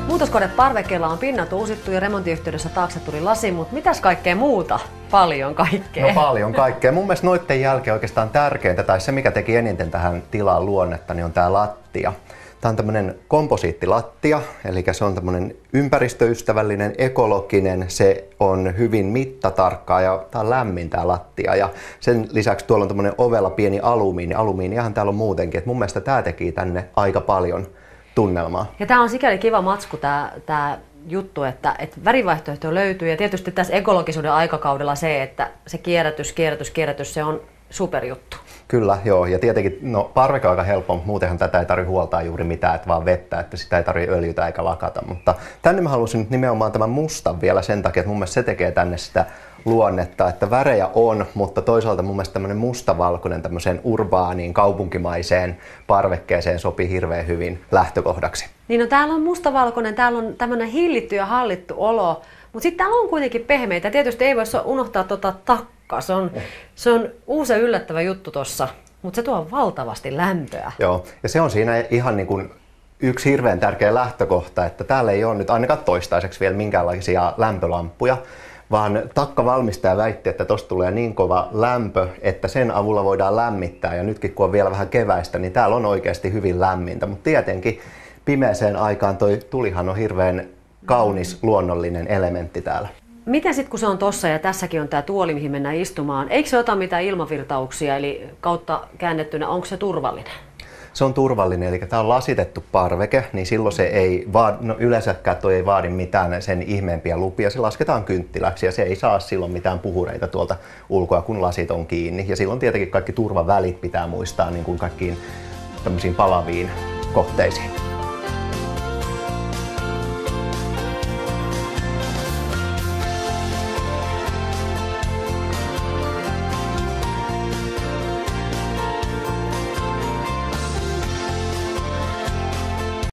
Muutoskoneparvekkeella on pinnat uusittu ja remontiyhteydessä taakse tuli lasi, mutta mitäs kaikkea muuta? Paljon kaikkea. No paljon kaikkea. Mun mielestä noitten jälkeen oikeastaan tärkeintä, tai se mikä teki eniten tähän tilaan luonnetta, niin on tää lattia. Tää on tämmönen komposiittilattia, eli se on tämmönen ympäristöystävällinen, ekologinen, se on hyvin mittatarkkaa ja tää on lämmin tää lattia. Ja sen lisäksi tuolla on tämmönen ovella pieni alumiini. Alumiiniahan täällä on muutenkin, että mun mielestä tää teki tänne aika paljon tunnelmaa. Ja tää on sikäli kiva matsku tää juttu, että värivaihtoehto löytyy ja tietysti tässä ekologisuuden aikakaudella se, että se kierrätys, se on superjuttu. Kyllä, joo. Ja tietenkin parveke on aika helppo, mutta muutenhan tätä ei tarvitse huoltaa juuri mitään, että vaan vettä, että sitä ei tarvitse öljytä eikä lakata. Mutta tänne mä halusin nyt nimenomaan tämän mustan vielä sen takia, että mun mielestä se tekee tänne sitä luonnetta, että värejä on, mutta toisaalta mun mielestä tämmöinen mustavalkoinen tämmöiseen urbaaniin, kaupunkimaiseen parvekkeeseen sopii hirveän hyvin lähtökohdaksi. Niin no täällä on mustavalkoinen, täällä on tämmöinen hillitty ja hallittu olo, mutta sitten täällä on kuitenkin pehmeitä. Tietysti ei voi unohtaa takkaa, se on uusi ja yllättävä juttu tossa, mutta se tuo valtavasti lämpöä. Joo, ja se on siinä ihan niin kuin yksi hirveän tärkeä lähtökohta, että täällä ei ole nyt ainakaan toistaiseksi vielä minkäänlaisia lämpölamppuja, vaan takkavalmistaja väitti, että tosta tulee niin kova lämpö, että sen avulla voidaan lämmittää. Ja nytkin kun on vielä vähän keväistä, niin täällä on oikeasti hyvin lämmintä. Mutta tietenkin pimeäseen aikaan toi tulihan on hirveän kaunis luonnollinen elementti täällä. Miten sitten kun se on tossa ja tässäkin on tää tuoli, mihin mennään istumaan, eikö se ota mitään ilmavirtauksia, eli kautta käännettynä, onko se turvallinen? Se on turvallinen, eli tämä on lasitettu parveke, niin silloin se ei vaadi, yleensäkään toi ei vaadi mitään sen ihmeempiä lupia. Se lasketaan kynttiläksi ja se ei saa silloin mitään puhureita tuolta ulkoa, kun lasit on kiinni. Ja silloin tietenkin kaikki turvavälit pitää muistaa niin kuin kaikkiin tämmöisiin palaviin kohteisiin.